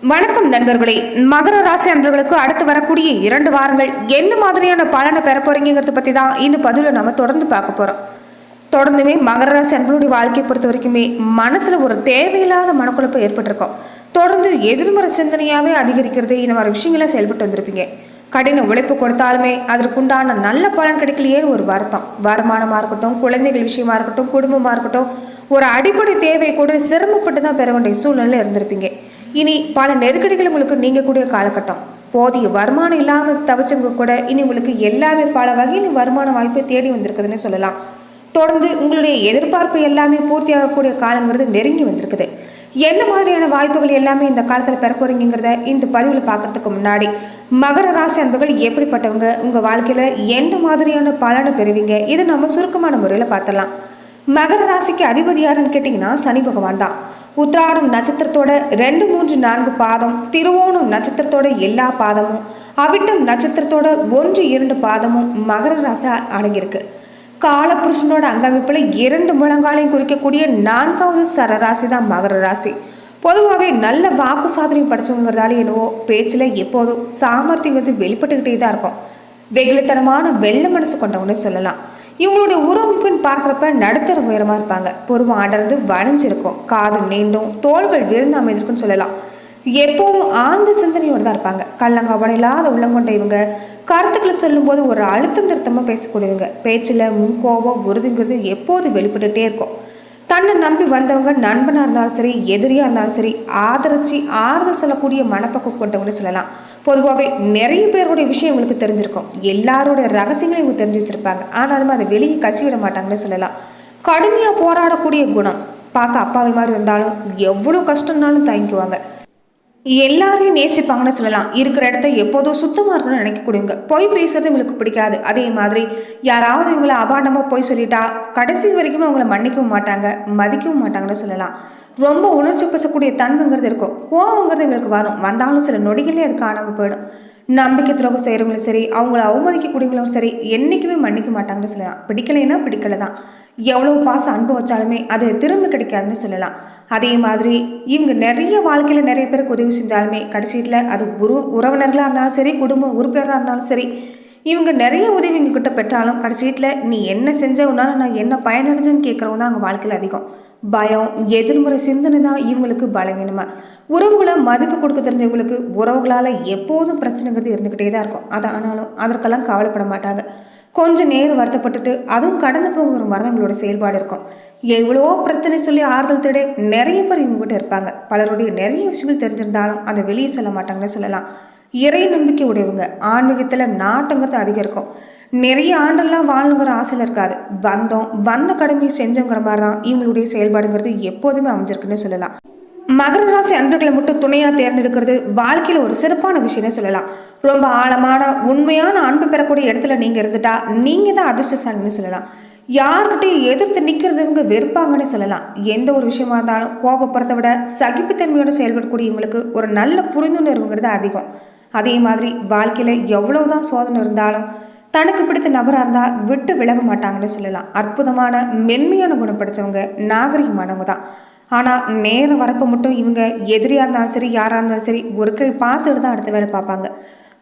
வணக்கம் நண்பர்களே. மகர ராசி அன்பர்களுக்கு அடுத்து வரக்கூடிய 2 வாரங்கள் எந்த மாதிரியான பலனை பெற போறீங்கிறத பத்தி தான் இந்த பதிவில் நம்ம தொடர்ந்து பார்க்க போறோம். தொடர்ந்துமே மகர ராசி அன்பர்களுடைய வாழ்க்கையை பொறுத்த வரைக்குமே மனசுல ஒரு தேவையில்லாத மனக்குழப்பம் ஏற்பட்டிருக்கும். தொடர்ந்து எதிர்மறை சிந்தனையாவே அதிகரிக்கிறது இந்த மாதிரி விஷயங்கள செயல்பட்டு வந்திருப்பீங்க. கடின உழைப்பு கொடுத்தாலுமே அதற்குண்டான நல்ல பலன் கிடைக்கலையேன்னு ஒரு வருத்தம். வருமானமா இருக்கட்டும், குழந்தைகள் விஷயமா இருக்கட்டும், குடும்பமா இருக்கட்டும், ஒரு அடிப்படை தேவை கூட சிரமப்பட்டு தான் பெற வேண்டிய சூழ்நிலை இருந்திருப்பீங்க. இனி பல நெருக்கடிகள் உங்களுக்கு நீங்கக்கூடிய காலகட்டம். போதிய வருமானம் இல்லாமல் தவிச்சவங்க கூட இனி உங்களுக்கு எல்லாமே பல வகையில் வருமான வாய்ப்பை தேடி வந்திருக்குதுன்னு சொல்லலாம். தொடர்ந்து உங்களுடைய எதிர்பார்ப்பு எல்லாமே பூர்த்தி ஆகக்கூடிய காலங்கிறது நெருங்கி வந்திருக்குது. என்ன மாதிரியான வாய்ப்புகள் எல்லாமே இந்த காலத்தில் பெற போறீங்கிறத இந்த பதிவில் பார்க்கறதுக்கு முன்னாடி, மகர ராசி அன்பர்கள் எப்படிப்பட்டவங்க, உங்க வாழ்க்கையில எந்த மாதிரியான பலனை பெறுவீங்க, இதை நம்ம சுருக்கமான முறையில் பார்த்தலாம். மகர ராசிக்கு அதிபதி யாருன்னு கேட்டீங்கன்னா சனி பகவான் தான். உத்திராடம் நட்சத்திரத்தோட 2, 3, 4 பாதம், திருவோணம் நட்சத்திரத்தோட எல்லா பாதமும், அவிட்டம் நட்சத்திரத்தோட 1, 2 பாதமும் மகர ராசி அடங்கியிருக்கு. காலபுருஷனோட அங்கமைப்புல 2 முழங்காலையும் குறிக்கக்கூடிய 4வது சரராசி தான் மகர ராசி. பொதுவாகவே நல்ல வாக்கு சாதனையும் படிச்சவங்கிறதால என்னவோ பேச்சில் எப்போதும் சாமர்த்தியங்கிறது வெளிப்பட்டுக்கிட்டே தான் இருக்கும். வெகுளித்தனமான வெள்ள மனசு கொண்டவங்கன்னு சொல்லலாம். இவங்களுடைய உறவுப்பின் பார்க்குறப்ப நடுத்தர உயரமாக இருப்பாங்க. புருவம் அடர்ந்து வளைஞ்சிருக்கும், காது நீண்டும், தோள்கள் விருந்து அமைதிருக்குன்னு சொல்லலாம். எப்போதும் ஆழ்ந்த சிந்தனையோடு தான் இருப்பாங்க. கள்ளங்கபடம் இல்லாத உள்ளம் கொண்ட இவங்க கருத்துக்களை சொல்லும்போது ஒரு அழுத்தம் திருத்தமாக பேசக்கூடியவங்க. பேச்சில் முன்கோபம் உறுதிங்கிறது எப்போது வெளிப்பட்டுகிட்டே இருக்கும். தன்னை நம்பி வந்தவங்க நண்பனாக இருந்தாலும் சரி, எதிரியாக இருந்தாலும் சரி, ஆதரிச்சு ஆறுதல் சொல்லக்கூடிய மனப்பக்கம் கொண்டவங்கன்னு சொல்லலாம். பொதுவாகவே நிறைய பேருடைய விஷயம் இவங்களுக்கு தெரிஞ்சிருக்கும். எல்லாரோட ரகசியங்களையும் இவங்க தெரிஞ்சு வச்சிருப்பாங்க. ஆனாலுமே அதை வெளியே கசிவிட மாட்டாங்கன்னு சொல்லலாம். கடுமையாக போராடக்கூடிய குணம். பார்க்க அப்பாவி மாதிரி இருந்தாலும் எவ்வளோ கஷ்டம்னாலும் தாங்கிக்குவாங்க. எல்லாரையும் நேசிப்பாங்கன்னு சொல்லலாம். இருக்கிற இடத்த எப்போதும் சுத்தமாக இருக்கணும்னு நினைக்கக்கூடியவங்க. பொய் பேசுறது இவங்களுக்கு பிடிக்காது. அதே மாதிரி யாராவது இவங்களை அபாண்டமாக போய் சொல்லிட்டா கடைசி வரைக்குமே அவங்கள மன்னிக்கவும் மாட்டாங்க, மதிக்கவும் மாட்டாங்கன்னு சொல்லலாம். ரொம்ப உணர்ச்சி பேசக்கூடிய தன்மைங்கிறது இருக்கும். கோவங்கிறது இவங்களுக்கு வந்தாலும் சில நொடிகளே அது காணாமல் போயிடும். நம்பிக்கை துரோகம் செய்கிறவங்களும் சரி, அவங்கள அவமதிக்கக்கூடியவங்களும் சரி, என்றைக்குமே மன்னிக்க மாட்டாங்கன்னு சொல்லலாம். பிடிக்கலைன்னா பிடிக்கலை தான். எவ்வளோ பாசம் அன்பு வச்சாலுமே அது திரும்ப கிடைக்காதுன்னு சொல்லலாம். அதே மாதிரி இவங்க நிறைய வாழ்க்கையில் நிறைய பேருக்கு உதவி செஞ்சாலுமே கடைசியில் அது உறவினர்களாக இருந்தாலும் சரி, குடும்ப உறுப்பினராக இருந்தாலும் சரி, இவங்க நிறைய உதவி இவங்ககிட்ட பெற்றாலும் கடைசியில் நீ என்ன செஞ்ச, உன்னால நான் என்ன பயனடைஞ்சேன்னு கேட்குறவங்க தான் அவங்க வாழ்க்கையில் அதிகம். பயம், எதிர்மறை சிந்தனை தான் இவங்களுக்கு பலவீனமா. உறவுகளை மதிப்பு கொடுக்க தெரிஞ்சவங்களுக்கு உறவுகளால் எப்போதும் பிரச்சனைங்கிறது இருந்துக்கிட்டே தான் இருக்கும். ஆனாலும் அதற்கெல்லாம் கவலைப்பட மாட்டாங்க. கொஞ்சம் நேரம் வருத்தப்பட்டுட்டு அதுவும் கடந்து போகிற மாதிரி தான் உங்களோட செயல்பாடு இருக்கும். எவ்வளோ பிரச்சனை சொல்லி ஆறுதல் தேட நிறைய பேர் இவங்ககிட்ட இருப்பாங்க. பலருடைய நிறைய விஷயங்கள் தெரிஞ்சிருந்தாலும் அதை வெளியே சொல்ல மாட்டாங்கன்னு சொல்லலாம். இறை நம்பிக்கை உடையவங்க. ஆன்மீகத்தில் நாட்டங்கிறது அதிகம் இருக்கும். நிறைய ஆண்டெல்லாம் வாழணுங்கிற ஆசையில் இருக்காது. வந்த கடமையை செஞ்சோங்கிற மாதிரி தான் இவங்களுடைய செயல்பாடுங்கிறது எப்போதுமே அமைஞ்சிருக்குன்னு சொல்லலாம். மகர ராசி அன்பர்களை மட்டும் துணையாக தேர்ந்தெடுக்கிறது வாழ்க்கையில் ஒரு சிறப்பான விஷயம்னு சொல்லலாம். ரொம்ப ஆழமான உண்மையான அன்பு பெறக்கூடிய இடத்துல நீங்கள் இருந்துட்டா நீங்கள் தான் அதிர்ஷ்டசாலின்னு சொல்லலாம். யார்கிட்டையும் எதிர்த்து நிற்கிறதுவங்க வெறுப்பாங்கன்னு சொல்லலாம். எந்த ஒரு விஷயமா இருந்தாலும் கோபப்படுறதை விட சகிப்புத்தன்மையோடு செயல்படக்கூடியவங்களுக்கு ஒரு நல்ல புரிந்துணர்வுங்கிறது அதிகம். அதே மாதிரி வாழ்க்கையில் எவ்வளவுதான் சோதனை இருந்தாலும் தனக்கு பிடித்த நபராக இருந்தால் விட்டு விலக மாட்டாங்கன்னு சொல்லலாம். அற்புதமான மென்மையான குணம் படித்தவங்க, நாகரிகமானவங்க தான். ஆனால் நேரம் வரப்போ மட்டும் இவங்க எதிரியாக இருந்தாலும் சரி, யாராக இருந்தாலும் சரி, ஒரு கை பார்த்துட்டு தான் அடுத்த வேலை பார்ப்பாங்க.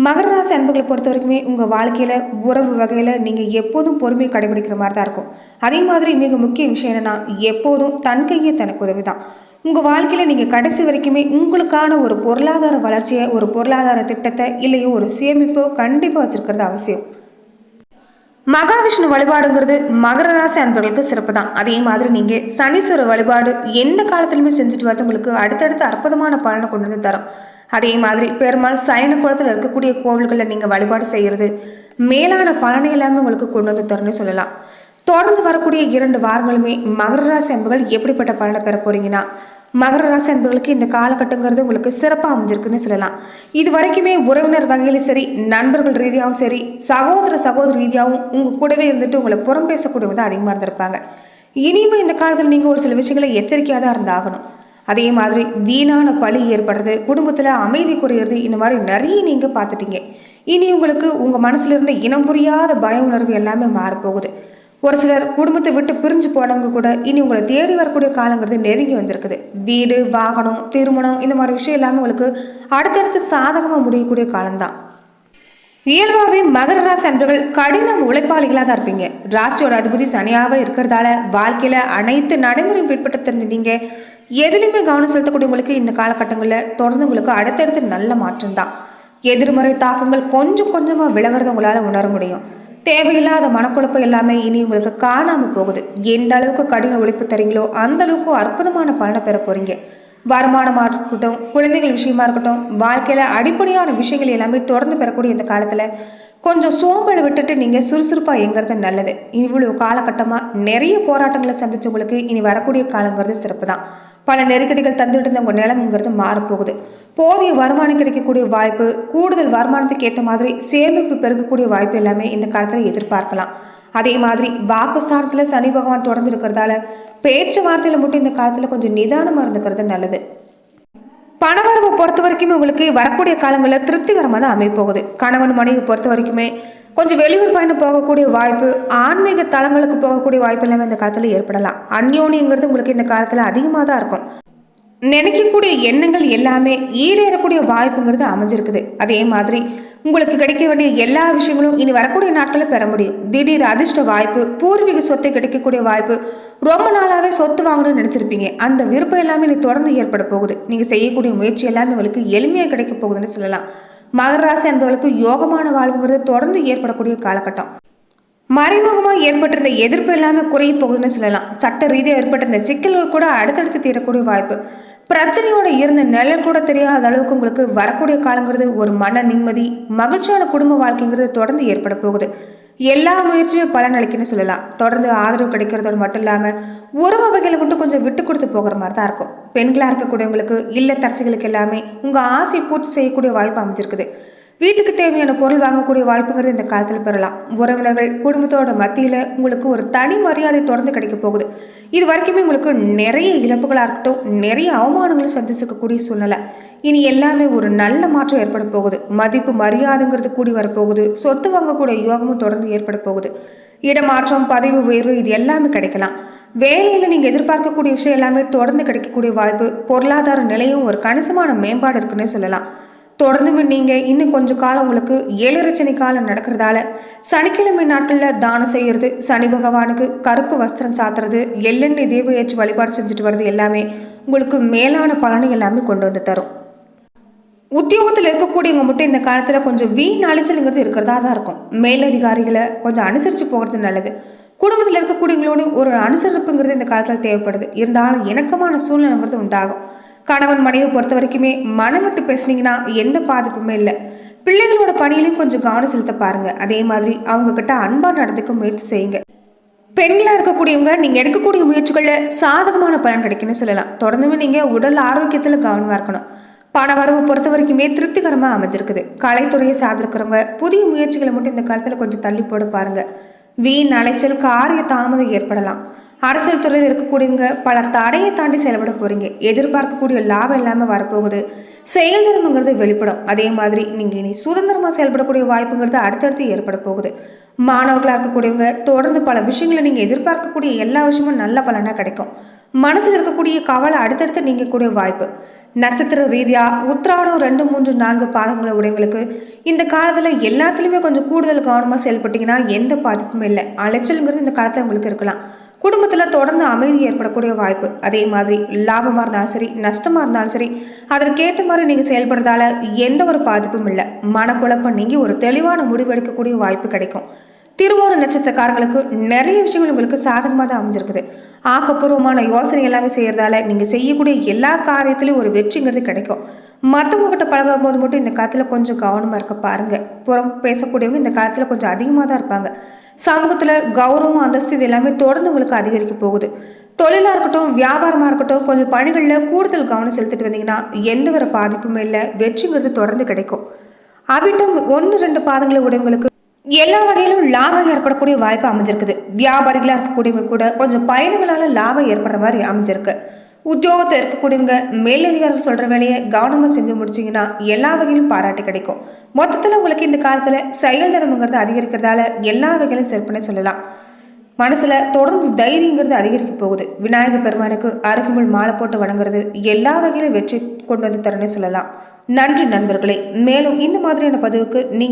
மகர ராசி அன்புகளை பொறுத்த வரைக்குமே உங்கள் வாழ்க்கையில் உறவு வகையில் நீங்கள் எப்போதும் பொறுமையை கடைபிடிக்கிற மாதிரி தான் இருக்கும். அதே மாதிரி மிக முக்கிய விஷயம் என்னென்னா, எப்போதும் தன் கையே தனக்கு உதவி தான். உங்கள் வாழ்க்கையில் நீங்கள் கடைசி வரைக்குமே உங்களுக்கான ஒரு பொருளாதார வளர்ச்சியை, ஒரு பொருளாதார திட்டத்தை, இல்லையோ ஒரு சேமிப்போ கண்டிப்பாக வச்சுருக்கிறது அவசியம். மகாவிஷ்ணு வழிபாடுங்கிறது மகர ராசி அன்பர்களுக்கு சிறப்பு தான். அதே மாதிரி நீங்கள் சனீஸ்வர வழிபாடு எந்த காலத்திலுமே செஞ்சுட்டு வரது உங்களுக்கு அடுத்தடுத்து அற்புதமான பலனை கொண்டு வந்து தரும். அதே மாதிரி பெருமாள் சயன குளத்தில் இருக்கக்கூடிய கோவில்களில் நீங்கள் வழிபாடு செய்கிறது மேலான பலனை எல்லாமே உங்களுக்கு கொண்டு வந்து தரும்னு சொல்லலாம். தொடர்ந்து வரக்கூடிய 2 வாரங்களுமே மகர ராசி அன்பர்கள் எப்படிப்பட்ட பலனை பெற போறீங்கன்னா, மகர ராசி அன்பர்களுக்கு இந்த காலகட்டங்கிறது உங்களுக்கு சிறப்பாக அமைஞ்சிருக்குன்னு சொல்லலாம். இது வரைக்குமே உறவினர் வகையிலும் சரி, நண்பர்கள் ரீதியாகவும் சரி, சகோதரி ரீதியாகவும் உங்கள் கூடவே இருந்துட்டு உங்களை புறம் பேசக்கூடியவங்க தான் அதிகமாக இருந்திருப்பாங்க. இனிமே இந்த காலத்தில் நீங்கள் ஒரு சில விஷயங்களை எச்சரிக்கையாக தான் இருந்தாகணும். அதே மாதிரி வீணான பழி ஏற்படுறது, குடும்பத்தில் அமைதி குறையிறது, இந்த மாதிரி நிறைய நீங்கள் பார்த்துட்டீங்க. இனி உங்களுக்கு உங்கள் மனசுல இருந்த இனம் புரியாத பய உணர்வு எல்லாமே மாறப்போகுது. ஒரு சிலர் குடும்பத்தை விட்டு பிரிஞ்சு போனவங்க கூட இனி உங்களை தேடி வரக்கூடிய காலங்கிறது நெருங்கி வந்திருக்குது. வீடு, வாகனம், திருமணம் இந்த மாதிரி விஷயம் எல்லாமே உங்களுக்கு அடுத்தடுத்து சாதகமாக முடியக்கூடிய காலம்தான். இயல்பாகவே மகர ராசி அன்பர்கள் கடின உழைப்பாளிகளாக தான் இருப்பீங்க. ராசியோட அதிபதி சனியாக இருக்கிறதால வாழ்க்கையில அனைத்து நடைமுறையும் பின்பற்ற தெரிஞ்சு நீங்க எதுலையுமே கவனம் செலுத்தக்கூடியவங்களுக்கு இந்த காலகட்டங்களில் தொடர்ந்து உங்களுக்கு அடுத்தடுத்து நல்ல மாற்றம் தான். எதிர்மறை தாக்கங்கள் கொஞ்சம் கொஞ்சமா விலகிறத உங்களால உணர முடியும். தேவையில்லாத மனக்குழப்பம் எல்லாமே இனி உங்களுக்கு காணாம போகுது. எந்த அளவுக்கு கடின உழைப்பு தரீங்களோ அந்த அளவுக்கு அற்புதமான பலனை பெற போறீங்க. வருமானமாக இருக்கட்டும், குழந்தைகள் விஷயமா இருக்கட்டும், வாழ்க்கையில் அடிப்படையான விஷயங்கள் எல்லாமே தொடர்ந்து பெறக்கூடிய இந்த காலத்தில் கொஞ்சம் சோம்பலை விட்டுட்டு நீங்கள் சுறுசுறுப்பாக இயங்குறது நல்லது. இவ்வளோ காலகட்டமாக நிறைய போராட்டங்களை சந்திச்சவங்களுக்கு இனி வரக்கூடிய காலங்கிறது சிறப்பு தான். பல நெருக்கடிகள் தந்துட்டு இருந்த உங்கள் நிலமுங்கிறது மாறப்போகுது. போதிய வருமானம் கிடைக்கக்கூடிய வாய்ப்பு, கூடுதல் வருமானத்துக்கு ஏற்ற மாதிரி சேமிப்பு பெருகக்கூடிய வாய்ப்பு எல்லாமே இந்த காலத்தில் எதிர்பார்க்கலாம். அதே மாதிரி வாக்குஸ்தானத்தில் சனி பகவான் தொடர்ந்து இருக்கிறதால பேச்சுவார்த்தையில மட்டும் இந்த காலத்துல கொஞ்சம் நிதானமா இருந்துக்கிறது நல்லது. பணவரவை பொறுத்த வரைக்குமே உங்களுக்கு வரக்கூடிய காலங்களில் திருப்திகரமாக தான் அமைப்போகுது. கணவன் மனைவி பொறுத்த வரைக்குமே கொஞ்சம் வெளியூர் பயணம் போகக்கூடிய வாய்ப்பு, ஆன்மீக தலங்களுக்கு போகக்கூடிய வாய்ப்பு எல்லாமே இந்த காலத்துல ஏற்படலாம். அந்யோன்யங்கிறது உங்களுக்கு இந்த காலத்துல அதிகமாக தான் இருக்கும். நினைக்கக்கூடிய எண்ணங்கள் எல்லாமே ஈடேறக்கூடிய வாய்ப்புங்கிறது அமைஞ்சிருக்குது. அதே மாதிரி உங்களுக்கு கிடைக்க வேண்டிய எல்லா விஷயங்களும் இனி வரக்கூடிய நாட்களில் பெற முடியும். திடீர் அதிர்ஷ்ட வாய்ப்பு, பூர்வீக சொத்தை கிடைக்கக்கூடிய வாய்ப்பு, ரொம்ப நாளாகவே சொத்து வாங்கணும்னு நினச்சிருப்பீங்க, அந்த விருப்பம் எல்லாமே நீ தொடர்ந்து ஏற்பட போகுது. நீங்கள் செய்யக்கூடிய முயற்சி எல்லாமே உங்களுக்கு எளிமையாக கிடைக்க போகுதுன்னு சொல்லலாம். மகர ராசி அன்பர்களுக்கு யோகமான வாழ்வுங்கிறது தொடர்ந்து ஏற்படக்கூடிய காலகட்டம். மறைமுகமாக ஏற்பட்டிருந்த எதிர்ப்பு எல்லாமே குறைய போகுதுன்னு சொல்லலாம். சட்ட ரீதியாக ஏற்பட்டிருந்த சிக்கல்கள் கூட அடுத்தடுத்து தீரக்கூடிய வாய்ப்பு, பிரச்சனையோட இருந்த நிழல் கூட தெரியாத அளவுக்கு உங்களுக்கு வரக்கூடிய காலங்கிறது ஒரு மன நிம்மதி, மகிழ்ச்சியான குடும்ப வாழ்க்கைங்கிறது தொடர்ந்து ஏற்பட போகுது. எல்லா முயற்சியுமே பலன் அளிக்குன்னு சொல்லலாம். தொடர்ந்து ஆதரவு கிடைக்கிறதோடு மட்டும் இல்லாமல் உறவு வகையில் மட்டும் கொஞ்சம் விட்டு கொடுத்து போகிற மாதிரி தான் இருக்கும். பெண்களாக இருக்கக்கூடியவங்களுக்கு, இல்லத்தரசிகளுக்கு எல்லாமே உங்கள் ஆசையை பூர்த்தி செய்யக்கூடிய வாய்ப்பு அமைஞ்சிருக்குது. வீட்டுக்கு தேவையான பொருள் வாங்கக்கூடிய வாய்ப்புங்கிறது இந்த காலத்தில் பெறலாம். உறவினர்கள், குடும்பத்தோட மத்தியில் உங்களுக்கு ஒரு தனி மரியாதை தொடர்ந்து கிடைக்க போகுது. இது வரைக்குமே உங்களுக்கு நிறைய இழப்புகளாக இருக்கட்டும், நிறைய அவமானங்களும் சந்திச்சிருக்கக்கூடிய சூழ்நிலை இனி எல்லாமே ஒரு நல்ல மாற்றம் ஏற்பட போகுது. மதிப்பு மரியாதைங்கிறது கூடி வரப்போகுது. சொத்து வாங்கக்கூடிய யோகமும் தொடர்ந்து ஏற்பட போகுது. இடமாற்றம், பதவி உயர்வு இது எல்லாமே கிடைக்கலாம். வேலையில் நீங்கள் எதிர்பார்க்கக்கூடிய விஷயம் எல்லாமே தொடர்ந்து கிடைக்கக்கூடிய வாய்ப்பு, பொருளாதார நிலையும் ஒரு கணிசமான மேம்பாடு இருக்குன்னே சொல்லலாம். தொடர்ந்துமே நீங்கள் இன்னும் கொஞ்சம் காலம் உங்களுக்கு ஏழரை காலம் நடக்கிறதால சனிக்கிழமை நாட்களில் தானம் செய்கிறது, சனி பகவானுக்கு கருப்பு வஸ்திரம் சாத்துறது, எள்ளெண்ணெய் தீபம் ஏற்றி வழிபாடு செஞ்சுட்டு வர்றது எல்லாமே உங்களுக்கு மேலான பலனை எல்லாமே கொண்டு வந்து தரும். உத்தியோகத்தில் இருக்கக்கூடியவங்க மட்டும் இந்த காலத்தில் கொஞ்சம் வீண் அலைச்சலுங்கிறது இருக்கிறதா தான் இருக்கும். மேலதிகாரிகளை கொஞ்சம் அனுசரித்து போகிறது நல்லது. குடும்பத்தில் இருக்கக்கூடியவங்களோட ஒரு அனுசரிப்புங்கிறது இந்த காலத்தில் தேவைப்படுது. இருந்தாலும் இணக்கமான சூழ்நிலைங்கிறது உண்டாகும். கணவன் மனைவி பொறுத்த வரைக்குமே மனம் விட்டு பேசுனீங்கன்னா எந்த பாதிப்புமே இல்லை. பிள்ளைகளோட பணியிலையும் கொஞ்சம் கவனம் செலுத்த பாருங்க. அதே மாதிரி அவங்க கிட்ட அன்பா நடந்துக்க முயற்சி செய்யுங்க. பெண்களாக இருக்கக்கூடியவங்க நீங்கள் எடுக்கக்கூடிய முயற்சிகளில் சாதகமான பலன் கிடைக்குன்னு சொல்லலாம். தொடர்ந்துமே நீங்கள் உடல் ஆரோக்கியத்தில் கவனமாக இருக்கணும். பண வரவு பொறுத்த வரைக்குமே திருப்திகரமாக அமைஞ்சிருக்குது. கலைத்துறையை சார்ந்திருக்கிறவங்க புதிய முயற்சிகளை மட்டும் இந்த காலத்தில் கொஞ்சம் தள்ளி போட பாருங்க. வீண் அலைச்சல், காரிய தாமதம் ஏற்படலாம். அரசியல் துறையில் இருக்கக்கூடியவங்க பல தடையை தாண்டி செயல்பட போறீங்க. எதிர்பார்க்கக்கூடிய லாபம் எல்லாமே வரப்போகுது. செயல்திறமைங்கிறது வெளிப்படும். அதே மாதிரி நீங்கள் இனி சுதந்திரமாக செயல்படக்கூடிய வாய்ப்புங்கிறது அடுத்தடுத்து ஏற்பட போகுது. மாணவர்களாக இருக்கக்கூடியவங்க தொடர்ந்து பல விஷயங்களை நீங்கள் எதிர்பார்க்கக்கூடிய எல்லா விஷயமும் நல்ல பலனாக கிடைக்கும். மனசில் இருக்கக்கூடிய கவலை அடுத்தடுத்து நீங்கக்கூடிய வாய்ப்பு. நட்சத்திர ரீதியா உத்திராடம் 2, 3, 4 பாதங்களை உடையவங்களுக்கு இந்த காலத்துல எல்லாத்துலயுமே கொஞ்சம் கூடுதல் கவனமா செயல்பட்டீங்கன்னா எந்த பாதிப்புமே இல்லை. அலைச்சலுங்கிறது இந்த காலத்துல உங்களுக்கு இருக்கலாம். குடும்பத்துல தொடர்ந்து அமைதி ஏற்படக்கூடிய வாய்ப்பு. அதே மாதிரி லாபமா இருந்தாலும் சரி, நஷ்டமா இருந்தாலும் சரி, அதற்கேற்ற மாதிரி நீங்க செயல்படுறதால எந்த ஒரு பாதிப்பும் இல்லை. மனக்குழப்பம் நீங்கி ஒரு தெளிவான முடிவு எடுக்கக்கூடிய வாய்ப்பு கிடைக்கும். திருவோண நட்சத்திரக்காரங்களுக்கு நிறைய விஷயங்கள் உங்களுக்கு சாதகமாக தான் அமைஞ்சிருக்குது. ஆக்கப்பூர்வமான யோசனை எல்லாமே செய்யறதால நீங்கள் செய்யக்கூடிய எல்லா காரியத்திலையும் ஒரு வெற்றிங்கிறது கிடைக்கும். மற்றவங்க கிட்ட பழகும் போது மட்டும் இந்த காலத்தில் கொஞ்சம் கவனமாக இருக்க பாருங்க. புறம் பேசக்கூடியவங்க இந்த காலத்தில் கொஞ்சம் அதிகமாக தான் இருப்பாங்க. சமூகத்தில் கௌரவம், அந்தஸ்து இது எல்லாமே தொடர்ந்து உங்களுக்கு அதிகரிக்க போகுது. தொழிலாக இருக்கட்டும், வியாபாரமாக இருக்கட்டும், கொஞ்சம் பணிகளில் கூடுதல் கவனம் செலுத்திட்டு வந்தீங்கன்னா எந்த ஒரு பாதிப்புமே இல்லை. வெற்றிங்கிறது தொடர்ந்து கிடைக்கும். அவிட்டம் 1, 2 பாதங்களை உடையவங்களுக்கு எல்லா வகையிலும் லாபம் ஏற்படக்கூடிய வாய்ப்பு அமைஞ்சிருக்குது. வியாபாரிகளாக இருக்கக்கூடியவங்க கூட கொஞ்சம் பயணங்களால லாபம் ஏற்படுற மாதிரி அமைஞ்சிருக்கு. உத்தியோகத்தில் இருக்கக்கூடியவங்க மேலதிகாரிகள் சொல்ற வேலையை கவனமாக செஞ்சு முடிச்சிங்கன்னா எல்லா வகையிலும் பாராட்டு கிடைக்கும். மொத்தத்தில் உங்களுக்கு இந்த காலத்தில் செயல்திறமைங்கிறது அதிகரிக்கிறதால எல்லா வகையிலும் சிறப்புன்னு சொல்லலாம். மனசுல தொடர்ந்து தைரியங்கிறது அதிகரிக்க போகுது. விநாயகர் பெருமானுக்கு அருகம்புல் மாலை போட்டு வணங்குறது எல்லா வகையிலும் வெற்றி கொண்டு வந்து தரேன்னு சொல்லலாம். நன்றி நண்பர்களே. மேலும் இந்த மாதிரியான பதிவுக்கு நீங்க